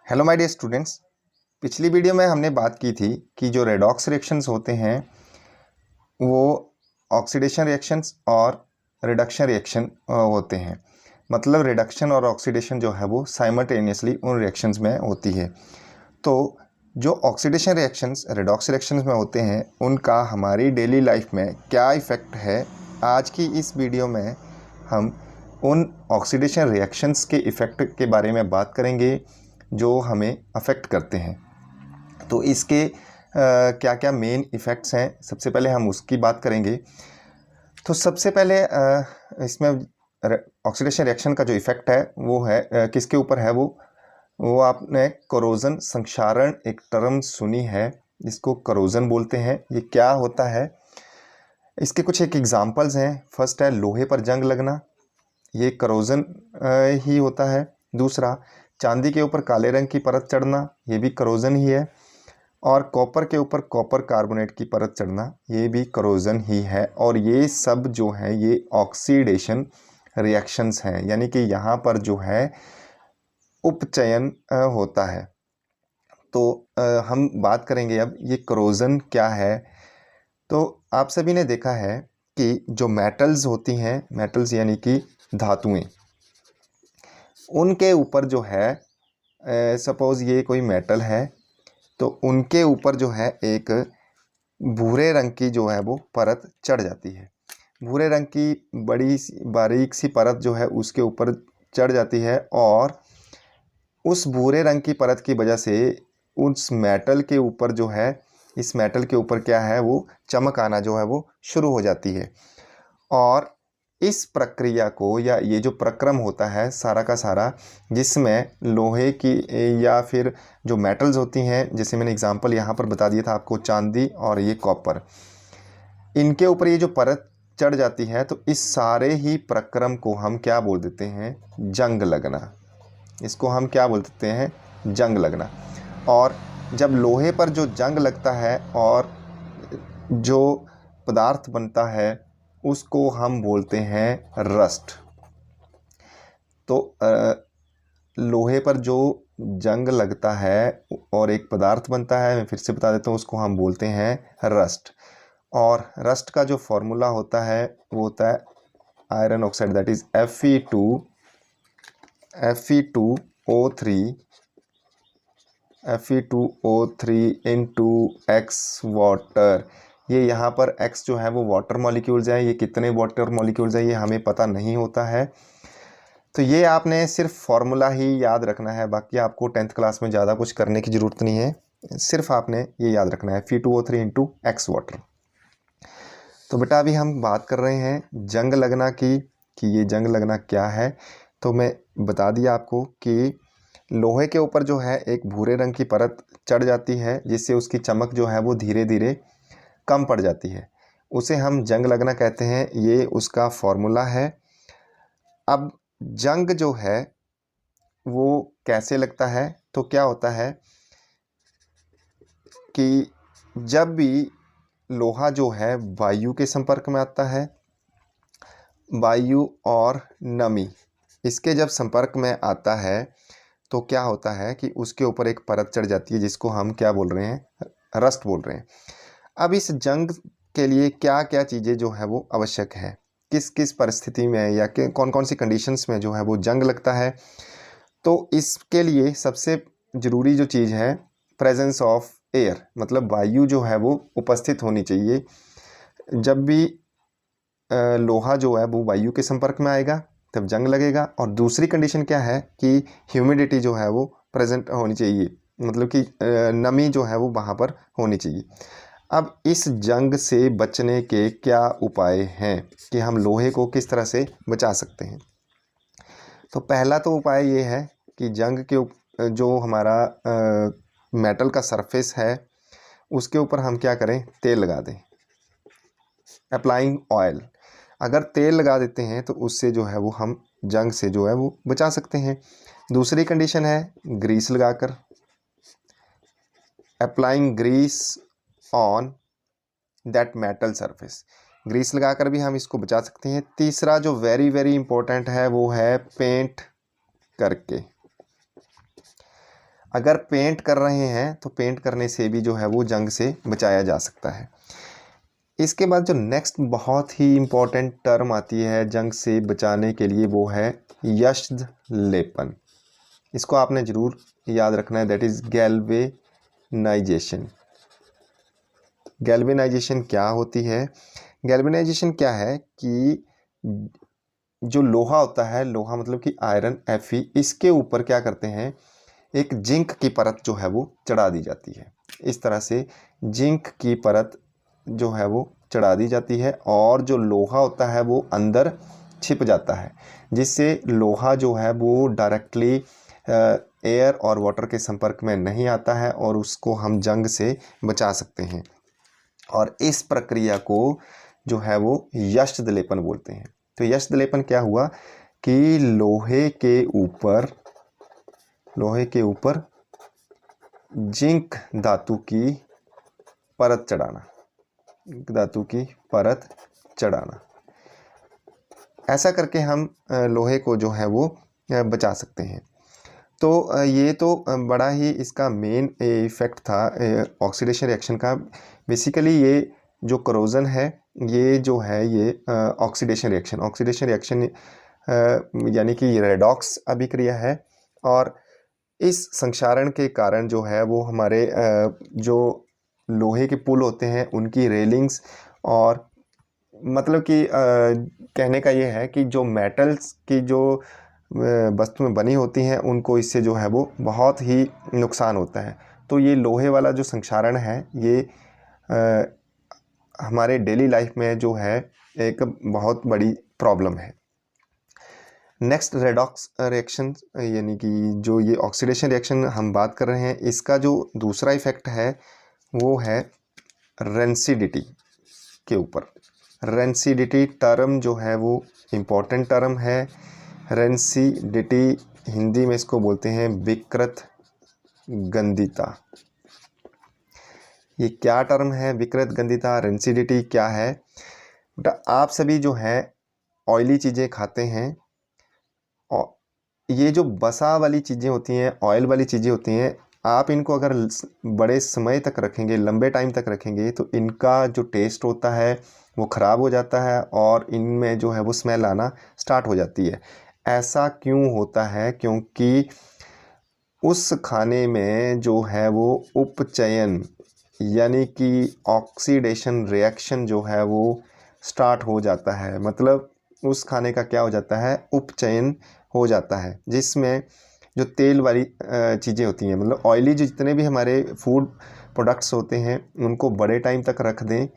Hello my dear students. पिछली video में हमने बात की थी कि जो रेडॉक्स रिएक्शंस होते हैं वो ऑक्सीडेशन रिएक्शंस और रिडक्शन रिएक्शन होते हैं। मतलब रिडक्शन और ऑक्सीडेशन जो है वो साइमल्टेनियसली उन रिएक्शंस में होती है। तो जो ऑक्सीडेशन रिएक्शंस रेडॉक्स रिएक्शंस में होते हैं उनका हमारी डेली लाइफ में क्या इफ़ेक्ट है, आज की इस वीडियो में हम उन ऑक्सीडेशन रिएक्शंस के इफ़ेक्ट के बारे में बात करेंगे जो हमें अफेक्ट करते हैं। तो इसके क्या क्या मेन इफ़ेक्ट्स हैं, सबसे पहले हम उसकी बात करेंगे। तो सबसे पहले इसमें ऑक्सीडेशन रिएक्शन का जो इफ़ेक्ट है वो है किसके ऊपर है, वो आपने कोरोजन संक्षारण एक टर्म सुनी है, जिसको कोरोजन बोलते हैं। ये क्या होता है, इसके कुछ एक एग्जांपल्स हैं। फर्स्ट है लोहे पर जंग लगना, ये कोरोजन ही होता है। दूसरा, चांदी के ऊपर काले रंग की परत चढ़ना, ये भी कोरोजन ही है। और कॉपर के ऊपर कॉपर कार्बोनेट की परत चढ़ना, ये भी कोरोजन ही है। और ये सब जो है ये ऑक्सीडेशन रिएक्शंस हैं, यानी कि यहाँ पर जो है उपचयन होता है। तो हम बात करेंगे अब ये कोरोजन क्या है। तो आप सभी ने देखा है कि जो मेटल्स होती हैं, मेटल्स यानी कि धातुएं, उनके ऊपर जो है सपोज़ ये कोई मेटल है तो उनके ऊपर जो है एक भूरे रंग की जो है वो परत चढ़ जाती है। भूरे रंग की बड़ी बारीक सी परत जो है उसके ऊपर चढ़ जाती है, और उस भूरे रंग की परत की वजह से उस मेटल के ऊपर जो है, इस मेटल के ऊपर क्या है वो चमक आना जो है वो शुरू हो जाती है। और इस प्रक्रिया को, या ये जो प्रक्रम होता है सारा का सारा, जिसमें लोहे की या फिर जो मेटल्स होती हैं, जैसे मैंने एग्जांपल यहाँ पर बता दिया था आपको, चांदी और ये कॉपर, इनके ऊपर ये जो परत चढ़ जाती है, तो इस सारे ही प्रक्रम को हम क्या बोल देते हैं, जंग लगना। इसको हम क्या बोल देते हैं, जंग लगना। और जब लोहे पर जो जंग लगता है और जो पदार्थ बनता है उसको हम बोलते हैं रस्ट। तो लोहे पर जो जंग लगता है और एक पदार्थ बनता है, मैं फिर से बता देता हूँ, उसको हम बोलते हैं रस्ट। और रस्ट का जो फॉर्मूला होता है वो होता है iron oxide, that is Fe2O3 into x water. ये यहाँ पर x जो है वो वाटर मॉलिक्यूल्स है, ये कितने वाटर मॉलिक्यूल्स है ये हमें पता नहीं होता है। तो ये आपने सिर्फ फार्मूला ही याद रखना है, बाकी आपको 10th क्लास में ज़्यादा कुछ करने की ज़रूरत नहीं है, सिर्फ आपने ये याद रखना है Fe2O3 इंटू एक्स वाटर। तो बेटा अभी हम बात कर रहे हैं जंग लगना की, कि ये जंग लगना क्या है। तो मैं बता दिया आपको कि लोहे के ऊपर जो है एक भूरे रंग की परत चढ़ जाती है, जिससे उसकी चमक जो है वो धीरे धीरे कम पड़ जाती है, उसे हम जंग लगना कहते हैं। ये उसका फॉर्मूला है। अब जंग जो है वो कैसे लगता है, तो क्या होता है कि जब भी लोहा जो है वायु के संपर्क में आता है, वायु और नमी इसके जब संपर्क में आता है तो क्या होता है कि उसके ऊपर एक परत चढ़ जाती है, जिसको हम क्या बोल रहे हैं, रस्ट बोल रहे हैं। अब इस जंग के लिए क्या क्या चीज़ें जो है वो आवश्यक है, किस किस परिस्थिति में या कौन कौन सी कंडीशंस में जो है वो जंग लगता है। तो इसके लिए सबसे ज़रूरी जो चीज़ है, प्रेजेंस ऑफ एयर, मतलब वायु जो है वो उपस्थित होनी चाहिए। जब भी लोहा जो है वो वायु के संपर्क में आएगा तब जंग लगेगा। और दूसरी कंडीशन क्या है कि ह्यूमिडिटी जो है वो प्रेजेंट होनी चाहिए, मतलब कि नमी जो है वो वहाँ पर होनी चाहिए। अब इस जंग से बचने के क्या उपाय हैं कि हम लोहे को किस तरह से बचा सकते हैं। तो पहला तो उपाय ये है कि जंग के जो हमारा मेटल का सरफेस है उसके ऊपर हम क्या करें, तेल लगा दें, अप्लाइंग ऑयल। अगर तेल लगा देते हैं तो उससे जो है वो हम जंग से जो है वो बचा सकते हैं। दूसरी कंडीशन है ग्रीस लगाकर, applying grease on that metal surface, grease लगाकर भी हम इसको बचा सकते हैं। तीसरा जो वेरी वेरी इंपॉर्टेंट है वो है पेंट करके। अगर पेंट कर रहे हैं तो पेंट करने से भी जो है वो जंग से बचाया जा सकता है। इसके बाद जो नेक्स्ट बहुत ही इम्पोर्टेंट टर्म आती है जंग से बचाने के लिए, वो है यश्द लेपन। इसको आपने ज़रूर याद रखना है, दैट इज़ गैल्वेनाइजेशन। गैल्वेनाइजेशन क्या होती है? गैल्वेनाइजेशन क्या है कि जो लोहा होता है, लोहा मतलब कि आयरन, Fe, इसके ऊपर क्या करते हैं, एक जिंक की परत जो है वो चढ़ा दी जाती है। इस तरह से जिंक की परत जो है वो चढ़ा दी जाती है और जो लोहा होता है वो अंदर छिप जाता है, जिससे लोहा जो है वो डायरेक्टली एयर और वाटर के संपर्क में नहीं आता है और उसको हम जंग से बचा सकते हैं। और इस प्रक्रिया को जो है वो यश्द लेपन बोलते हैं। तो यश्द लेपन क्या हुआ कि लोहे के ऊपर जिंक धातु की परत चढ़ाना, ऐसा करके हम लोहे को जो है वो बचा सकते हैं। तो ये तो बड़ा ही इसका मेन इफ़ेक्ट था ऑक्सीडेशन रिएक्शन का। बेसिकली ये जो करोजन है, ये जो है ये ऑक्सीडेशन रिएक्शन यानी कि रेडॉक्स अभिक्रिया है। और इस संक्षारण के कारण जो है वो हमारे जो लोहे के पुल होते हैं उनकी रेलिंग्स, और मतलब कि कहने का ये है कि जो मेटल्स की जो वस्तु में बनी होती हैं उनको इससे जो है वो बहुत ही नुकसान होता है। तो ये लोहे वाला जो संक्षारण है ये हमारे डेली लाइफ में जो है एक बहुत बड़ी प्रॉब्लम है। नेक्स्ट रेडॉक्स रिएक्शन, यानी कि जो ये ऑक्सीडेशन रिएक्शन हम बात कर रहे हैं, इसका जो दूसरा इफ़ेक्ट है वो है रेंसिडिटी के ऊपर। रेंसिडिटी टर्म जो है वो इम्पोर्टेंट टर्म है। रेंसिडिटी हिंदी में इसको बोलते हैं विकृत गंधिता। ये क्या टर्म है विकृत गंधिता, रेंसिडिटी क्या है? बेटा आप सभी जो है ऑयली चीज़ें खाते हैं, और ये जो बसा वाली चीज़ें होती हैं, ऑयल वाली चीज़ें होती हैं, आप इनको अगर बड़े समय तक रखेंगे, लंबे टाइम तक रखेंगे, तो इनका जो टेस्ट होता है वो ख़राब हो जाता है और इनमें जो है वो स्मेल आना स्टार्ट हो जाती है। ऐसा क्यों होता है? क्योंकि उस खाने में जो है वो उपचयन यानी कि ऑक्सीडेशन रिएक्शन जो है वो स्टार्ट हो जाता है। मतलब उस खाने का क्या हो जाता है, उपचयन हो जाता है, जिसमें जो तेल वाली चीज़ें होती हैं, मतलब ऑयली जो जितने भी हमारे फूड प्रोडक्ट्स होते हैं उनको बड़े टाइम तक रख दें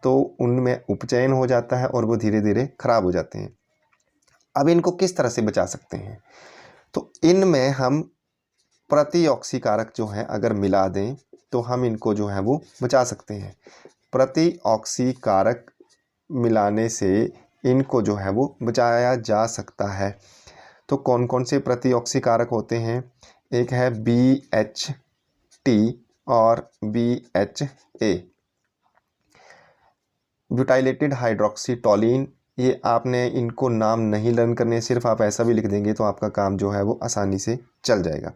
तो उनमें उपचयन हो जाता है और वो धीरे धीरे ख़राब हो जाते हैं। अब इनको किस तरह से बचा सकते हैं? तो इनमें हम प्रतिऑक्सीकारक जो है अगर मिला दें तो हम इनको जो है वो बचा सकते हैं। प्रतिऑक्सीकारक मिलाने से इनको जो है वो बचाया जा सकता है। तो कौन कौन से प्रतिऑक्सीकारक होते हैं? एक है BHT और BHA, ब्यूटाइलेटेड हाइड्रोक्सी टोलीन। ये आपने इनको नाम नहीं लर्न करने, सिर्फ आप ऐसा भी लिख देंगे तो आपका काम जो है वो आसानी से चल जाएगा।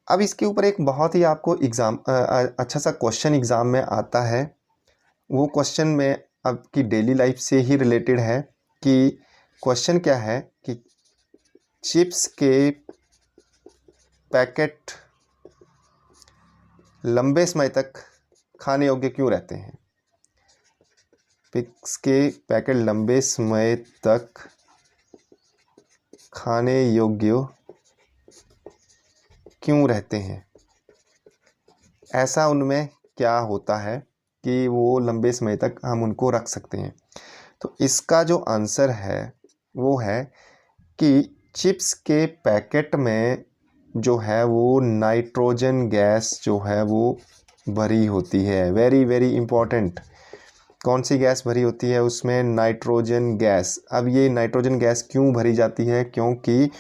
अब इसके ऊपर एक बहुत ही आपको अच्छा सा क्वेश्चन एग्ज़ाम में आता है। वो क्वेश्चन में आपकी डेली लाइफ से ही रिलेटेड है कि क्वेश्चन क्या है कि चिप्स के पैकेट लंबे समय तक खाने योग्य क्यों रहते हैं? चिप्स के पैकेट लंबे समय तक खाने योग्य क्यों रहते हैं? ऐसा उनमें क्या होता है कि वो लंबे समय तक हम उनको रख सकते हैं? तो इसका जो आंसर है वो है कि चिप्स के पैकेट में जो है वो नाइट्रोजन गैस जो है वो भरी होती है। Very very important. कौन सी गैस भरी होती है उसमें? Nitrogen gas. अब ये नाइट्रोजन गैस क्यों भरी जाती है? क्योंकि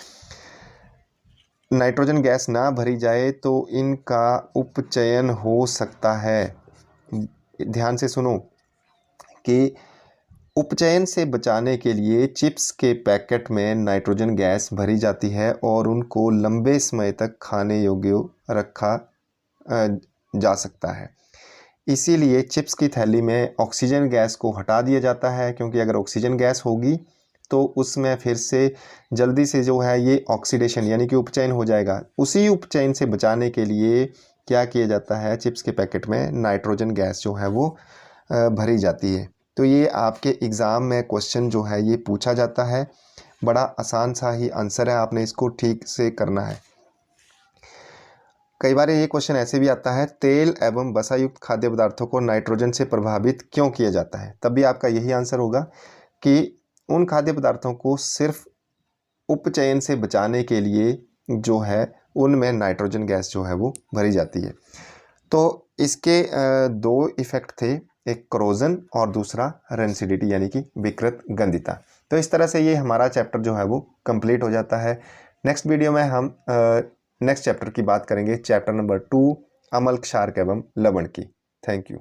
नाइट्रोजन गैस ना भरी जाए तो इनका उपचयन हो सकता है। ध्यान से सुनो कि उपचयन से बचाने के लिए चिप्स के पैकेट में नाइट्रोजन गैस भरी जाती है और उनको लंबे समय तक खाने योग्य रखा जा सकता है। इसीलिए चिप्स की थैली में ऑक्सीजन गैस को हटा दिया जाता है, क्योंकि अगर ऑक्सीजन गैस होगी तो उसमें फिर से जल्दी से जो है ये ऑक्सीडेशन यानी कि उपचयन हो जाएगा। उसी उपचयन से बचाने के लिए क्या किया जाता है, चिप्स के पैकेट में नाइट्रोजन गैस जो है वो भरी जाती है। तो ये आपके एग्ज़ाम में क्वेश्चन जो है ये पूछा जाता है। बड़ा आसान सा ही आंसर है, आपने इसको ठीक से करना है। कई बार ये क्वेश्चन ऐसे भी आता है, तेल एवं वसा युक्त खाद्य पदार्थों को नाइट्रोजन से प्रभावित क्यों किया जाता है। तब भी आपका यही आंसर होगा कि उन खाद्य पदार्थों को सिर्फ उपचयन से बचाने के लिए जो है उनमें नाइट्रोजन गैस जो है वो भरी जाती है। तो इसके दो इफ़ेक्ट थे, एक क्रोजन और दूसरा रेंसिडिटी यानी कि विकृत गंधिता। तो इस तरह से ये हमारा चैप्टर जो है वो कंप्लीट हो जाता है। नेक्स्ट वीडियो में हम नेक्स्ट चैप्टर की बात करेंगे, चैप्टर नंबर 2 अम्ल क्षारक एवं लवण की। Thank you.